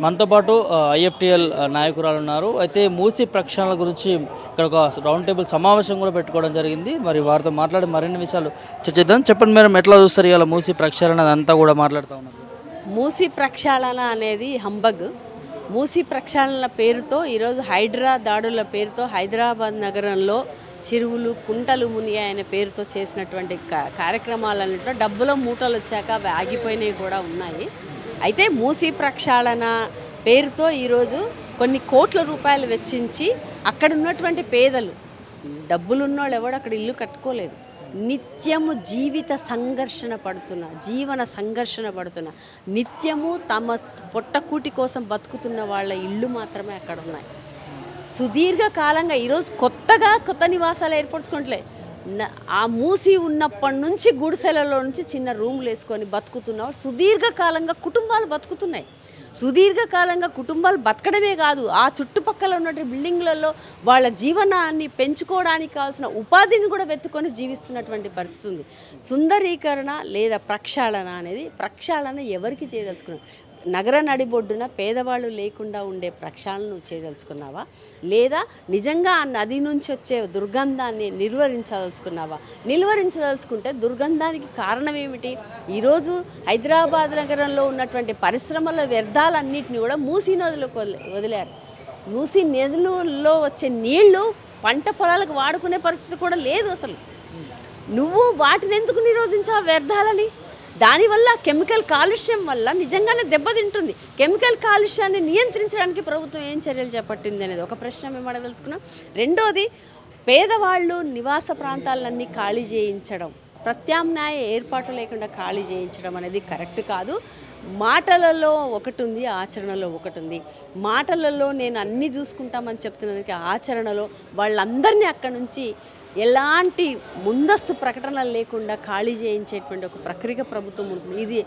మనతో పాటు ఐఎఫ్టిఎల్ నాయకురాలు ఉన్నారు. అయితే మూసీ ప్రక్షాళన గురించి ఇక్కడ ఒక రౌండ్ టేబుల్ సమావేశం కూడా పెట్టుకోవడం జరిగింది. మరి వారితో మాట్లాడి మరిన్ని విషయాలు చర్చిద్దాం. చెప్పండి మేడం, ఎట్లా చూస్తారు ఇవాళ మూసీ ప్రక్షాళన అంతా కూడా మాట్లాడుతూ ఉన్నారు? మూసీ ప్రక్షాళన అనేది హంబగ్. మూసీ ప్రక్షాళన పేరుతో ఈరోజు హైడ్రా దాడుల పేరుతో హైదరాబాద్ నగరంలో చెరువులు కుంటలు మునిగాయనే పేరుతో చేసినటువంటి కార్యక్రమాలన్నింటిలో డబ్బుల మూటలు వచ్చాక అవి ఆగిపోయినవి కూడా ఉన్నాయి. అయితే మూసీ ప్రక్షాళన పేరుతో ఈరోజు కొన్ని కోట్ల రూపాయలు వెచ్చించి అక్కడ ఉన్నటువంటి పేదలు, డబ్బులున్నోళ్ళు ఎవడు అక్కడ ఇల్లు కట్టుకోలేదు, నిత్యము జీవన సంఘర్షణ పడుతున్న నిత్యము తమ పొట్టకూటి కోసం బతుకుతున్న వాళ్ళ ఇళ్ళు మాత్రమే అక్కడ ఉన్నాయి. సుదీర్ఘకాలంగా ఈరోజు కొత్త నివాసాలు ఏర్పరచుకోవట్లే. ఆ మూసి ఉన్నప్పటి నుంచి గుడిసెలలో నుంచి చిన్న రూములు వేసుకొని బతుకుతున్న సుదీర్ఘకాలంగా కుటుంబాలు బతుకుతున్నాయి. సుదీర్ఘకాలంగా కుటుంబాలు బతకడమే కాదు, ఆ చుట్టుపక్కల ఉన్నటువంటి బిల్డింగ్లలో వాళ్ళ జీవనాన్ని పెంచుకోవడానికి కావాల్సిన ఉపాధిని కూడా వెతుకొని జీవిస్తున్నటువంటి పరిస్థితి ఉంది. సుందరీకరణ లేదా ప్రక్షాళన అనేది, ప్రక్షాళన ఎవరికి చేయదలుచుకున్నావు? నగర నడిబొడ్డున పేదవాళ్ళు లేకుండా ఉండే ప్రక్షాళన నువ్వు చేయదలుచుకున్నావా, లేదా నిజంగా ఆ నది నుంచి వచ్చే దుర్గంధాన్ని నిలువరించదలుచుకుంటే దుర్గంధానికి కారణం ఏమిటి? ఈరోజు హైదరాబాద్ నగరంలో ఉన్నటువంటి పరిశ్రమల వ్యర్థాలన్నింటినీ కూడా మూసీ నదులకు వదిలారు. మూసీ నదులలో వచ్చే నీళ్లు పంట పొలాలకు వాడుకునే పరిస్థితి కూడా లేదు. అసలు నువ్వు వాటిని ఎందుకు నిరోధించావు వ్యర్థాలని? దానివల్ల కెమికల్ కాలుష్యం వల్ల నిజంగానే దెబ్బతింటుంది. కెమికల్ కాలుష్యాన్ని నియంత్రించడానికి ప్రభుత్వం ఏం చర్యలు చేపట్టింది అనేది ఒక ప్రశ్న మేము అడగదలుచుకున్నాం. రెండోది, పేదవాళ్ళు నివాస ప్రాంతాలన్నీ ఖాళీ చేయించడం, ప్రత్యామ్నాయ ఏర్పాటు లేకుండా ఖాళీ చేయించడం అనేది కరెక్ట్ కాదు. మాటలలో ఒకటి ఉంది, ఆచరణలో ఒకటి ఉంది. మాటలలో నేను అన్నీ చూసుకుంటామని చెప్తున్నదానికి ఆచరణలో వాళ్ళందరినీ అక్కడి నుంచి ఎలాంటి ముందస్తు ప్రకటనలు లేకుండా ఖాళీ చేయించేటువంటి ఒక ప్రక్రియ ప్రభుత్వం ఉంటుంది. ఇది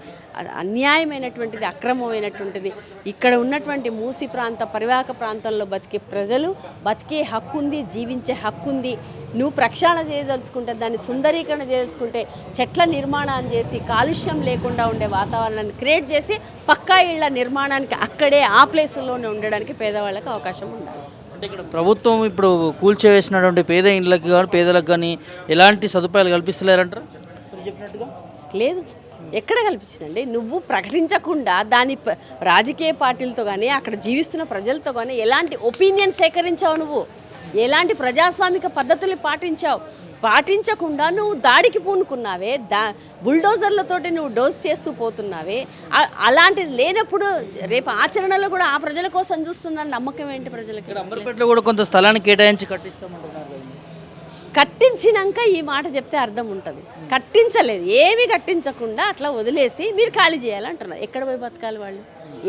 అన్యాయమైనటువంటిది, అక్రమమైనటువంటిది. ఇక్కడ ఉన్నటువంటి మూసి ప్రాంత పరివాహక ప్రాంతంలో బతికే ప్రజలు బతికే హక్కు ఉంది, జీవించే హక్కు ఉంది. నువ్వు ప్రక్షాళన చేయదలుచుకుంటే, దాన్ని సుందరీకరణ చేయదలుచుకుంటే చెట్ల నిర్మాణాన్ని చేసి కాలుష్యం లేకుండా ఉండే వాతావరణాన్ని క్రియేట్ చేసి పక్కా ఇళ్ల నిర్మాణానికి అక్కడే ఆ ప్లేసుల్లోనే ఉండడానికి పేదవాళ్ళకి అవకాశం ఉండాలి. అంటే ఇక్కడ ప్రభుత్వం ఇప్పుడు కూల్చివేసినటువంటి పేద ఇండ్లకు కానీ పేదలకు కానీ ఎలాంటి సదుపాయాలు కల్పిస్తలేరంటారు చెప్పినట్టుగా? లేదు, ఎక్కడ కల్పించిందండి? నువ్వు ప్రకటించకుండా దాని రాజకీయ పార్టీలతో కానీ అక్కడ జీవిస్తున్న ప్రజలతో కానీ ఎలాంటి ఒపీనియన్ సేకరించావు? నువ్వు ఎలాంటి ప్రజాస్వామిక పద్ధతులు పాటించకుండా నువ్వు దాడికి పూనుకున్నావే, బుల్డోజర్లతోటి నువ్వు డోస్ చేస్తూ పోతున్నావే. అలాంటిది లేనప్పుడు రేపు ఆచరణలో కూడా ఆ ప్రజల కోసం చూస్తుందని నమ్మకం ఏంటి ప్రజలకి? అంబర్పేటలో కూడా కొంత స్థలాన్ని కేటాయించి కట్టిస్తామంటున్నారు. కట్టించినాక ఈ మాట చెప్తే అర్థం ఉంటుంది. కట్టించలేదు, ఏమీ కట్టించకుండా అట్లా వదిలేసి మీరు ఖాళీ చేయాలంటున్నారు. ఎక్కడ పోయి బతకాలి వాళ్ళు?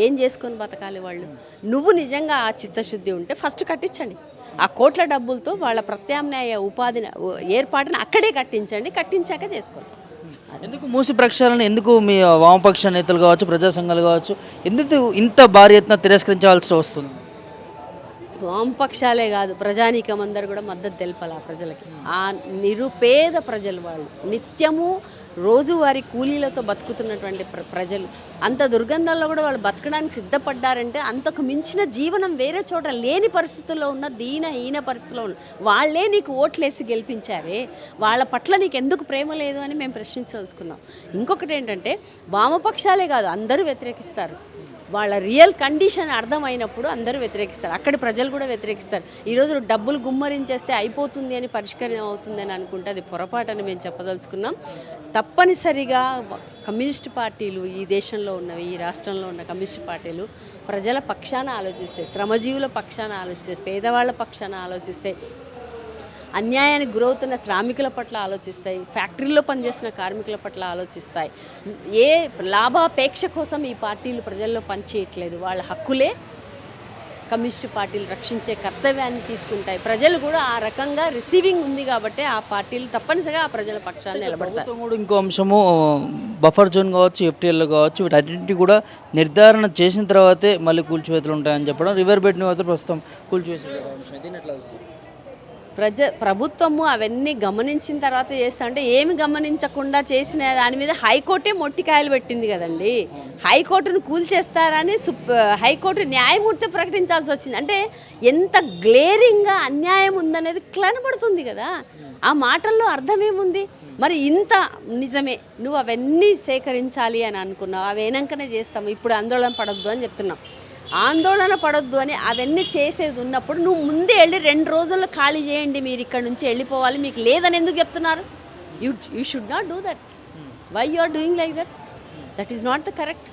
ఏం చేసుకొని బతకాలి వాళ్ళు? నువ్వు నిజంగా ఆ చిత్తశుద్ధి ఉంటే ఫస్ట్ కట్టించండి. ఆ కోట్ల డబ్బులతో వాళ్ళ ప్రత్యామ్నాయ ఉపాధిని ఏర్పాటుని అక్కడే కట్టించండి, కట్టించాక చేసుకోండి. ఎందుకు మూసి ప్రక్షాళన, ఎందుకు మీ వామపక్ష నేతలు కావచ్చు, ప్రజా సంఘాలు కావచ్చు, ఎందుకు ఇంత భారీ ఎత్తున తిరస్కరించాల్సి వస్తుంది? వామపక్షాలే కాదు, ప్రజానీకం అందరు కూడా మద్దతు తెలపాలి ఆ ప్రజలకి. ఆ నిరుపేద ప్రజలు, వాళ్ళు నిత్యము రోజువారీ కూలీలతో బతుకుతున్నటువంటి ప్రజలు, అంత దుర్గంధాల్లో కూడా వాళ్ళు బతకడానికి సిద్ధపడ్డారంటే అంతకు మించిన జీవనం వేరే చోట లేని పరిస్థితుల్లో ఉన్న హీన పరిస్థితుల్లో ఉన్న వాళ్ళే నీకు ఓట్లేసి గెలిపించారే, వాళ్ళ పట్ల నీకు ఎందుకు ప్రేమ లేదు అని మేము ప్రశ్నించదలుచుకున్నాం. ఇంకొకటి ఏంటంటే, వామపక్షాలే కాదు అందరూ వ్యతిరేకిస్తారు. వాళ్ళ రియల్ కండిషన్ అర్థమైనప్పుడు అందరూ వ్యతిరేకిస్తారు, అక్కడి ప్రజలు కూడా వ్యతిరేకిస్తారు. ఈరోజు డబ్బులు గుమ్మరించేస్తే అయిపోతుంది అని పరిష్కారం అవుతుంది అని అనుకుంటే అది పొరపాటని మేము చెప్పదలుచుకున్నాం. తప్పనిసరిగా కమ్యూనిస్ట్ పార్టీలు, ఈ దేశంలో ఉన్నవి, ఈ రాష్ట్రంలో ఉన్న కమ్యూనిస్ట్ పార్టీలు ప్రజల పక్షాన ఆలోచిస్తే, శ్రమజీవుల పక్షాన ఆలోచిస్తే, పేదవాళ్ల పక్షాన ఆలోచిస్తే, అన్యాయానికి గురవుతున్న శ్రామికుల పట్ల ఆలోచిస్తాయి, ఫ్యాక్టరీలో పనిచేస్తున్న కార్మికుల పట్ల ఆలోచిస్తాయి. ఏ లాభాపేక్ష కోసం ఈ పార్టీలు ప్రజల్లో పనిచేయట్లేదు. వాళ్ళ హక్కులే కమ్యూనిస్ట్ పార్టీలు రక్షించే కర్తవ్యాన్ని తీసుకుంటాయి. ప్రజలు కూడా ఆ రకంగా రిసీవింగ్ ఉంది కాబట్టి ఆ పార్టీలు తప్పనిసరిగా ఆ ప్రజల పక్షాన్ని నిలబడతారు. ఇంకో అంశము, బఫర్ జోన్ కావచ్చు, ఎఫ్టీఎల్ కావచ్చు, వీటన్నింటి కూడా నిర్ధారణ చేసిన తర్వాతే మళ్ళీ కూల్చివేతలు ఉంటాయని చెప్పడం. రివర్ బెడ్ మాత్రం ప్రస్తుతం కూల్చివేసే ప్రభుత్వము అవన్నీ గమనించిన తర్వాత చేస్తా అంటే ఏమి గమనించకుండా చేసిన దాని మీద హైకోర్టే మొట్టికాయలు పెట్టింది కదండి. హైకోర్టును కూల్చేస్తారని హైకోర్టు న్యాయమూర్తి ప్రకటించాల్సి వచ్చింది. అంటే ఎంత గ్లేరింగ్గా అన్యాయం ఉందనేది కనబడుతుంది కదా. ఆ మాటల్లో అర్థమేముంది? మరి ఇంత నిజమే, నువ్వు అవన్నీ సేకరించాలి అని అనుకున్నావు, అవి అయినాకనే చేస్తాము, ఇప్పుడు ఆందోళన పడొద్దు అని చెప్తున్నావు. ఆందోళన పడొద్దు అని అవన్నీ చేసేది ఉన్నప్పుడు నువ్వు ముందే వెళ్ళి 2 రోజుల్లో ఖాళీ చేయండి, మీరు ఇక్కడ నుంచి వెళ్ళిపోవాలి, మీకు లేదని ఎందుకు చెప్తున్నారు? You should not do that. Why you are doing like that? That is not the correct.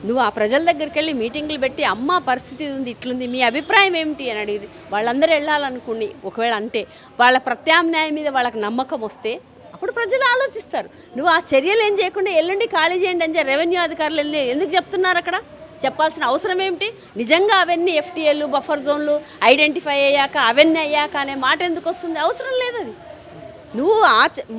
నువ్వు ఆ ప్రజల దగ్గరికి వెళ్ళి మీటింగ్లు పెట్టి అమ్మ పరిస్థితి ఉంది, ఇట్లుంది, మీ అభిప్రాయం ఏమిటి అని అడిగింది. వాళ్ళందరూ వెళ్ళాలనుకుని ఒకవేళ అంటే వాళ్ళ ప్రత్యామ్నాయం మీద వాళ్ళకి నమ్మకం వస్తే అప్పుడు ప్రజలు ఆలోచిస్తారు. నువ్వు ఆ చర్యలు ఏం చేయకుండా ఎల్లుండి ఖాళీ చేయండి అని రెవెన్యూ అధికారులు వెళ్ళి ఎందుకు చెప్తున్నారు? అక్కడ చెప్పాల్సిన అవసరం ఏమిటి? నిజంగా అవన్నీ ఎఫ్టీఎల్ బఫర్ జోన్లు ఐడెంటిఫై అయ్యాక అవన్నీ అయ్యాక అనే మాట ఎందుకు వస్తుంది? అవసరం లేదు. అది నువ్వు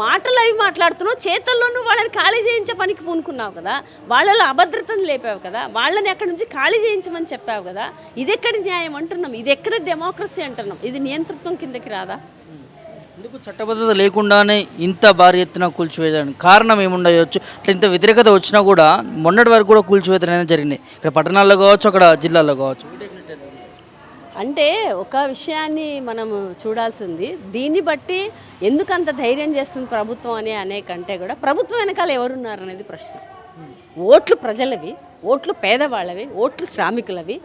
మాటలు అవి మాట్లాడుతున్నావు, చేతల్లో నువ్వు వాళ్ళని ఖాళీ చేయించే పనికి పూనుకున్నావు కదా, వాళ్ళలో అభద్రతను లేపావు కదా, వాళ్ళని అక్కడి నుంచి ఖాళీ చేయించమని చెప్పావు కదా. ఇది ఎక్కడి న్యాయం అంటున్నాం? ఇది ఎక్కడ డెమోక్రసీ అంటున్నాం? ఇది నియంతృత్వం కిందకి రాదా? ఎందుకు చట్టబద్ధత లేకుండానే ఇంత భారీ ఎత్తున కూల్చివేయడానికి కారణం ఏముండవచ్చు? అంటే ఇంత వ్యతిరేకత వచ్చినా కూడా మొన్నటి వరకు కూడా కూల్చివేతనే జరిగింది, ఇక్కడ పట్టణాల్లో కావచ్చు, అక్కడ జిల్లాల్లో కావచ్చు. అంటే ఒక విషయాన్ని మనం చూడాల్సింది, దీన్ని బట్టి ఎందుకంత ధైర్యం చేస్తుంది ప్రభుత్వం అనే కంటే కూడా ప్రభుత్వం వెనకాల ఎవరున్నారు అనేది ప్రశ్న. ఓట్లు ప్రజలవి, ఓట్లు పేదవాళ్ళవి, ఓట్లు శ్రామికులవి.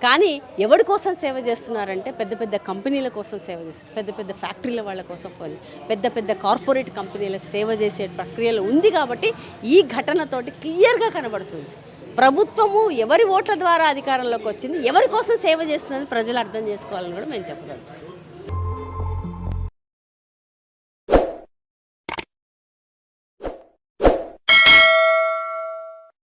కానీ ఎవరి కోసం సేవ చేస్తున్నారంటే పెద్ద పెద్ద కంపెనీల కోసం సేవ చేస్తారు, పెద్ద పెద్ద ఫ్యాక్టరీల వాళ్ళ కోసం, పెద్ద పెద్ద కార్పొరేట్ కంపెనీలకు సేవ చేసే ప్రక్రియలో ఉంది. కాబట్టి ఈ ఘటనతోటి క్లియర్గా కనబడుతుంది ప్రభుత్వము ఎవరి ఓట్ల ద్వారా అధికారంలోకి వచ్చింది, ఎవరి కోసం సేవ చేస్తుందని ప్రజలు అర్థం చేసుకోవాలని కూడా మేము చెప్పగలుగుతాం.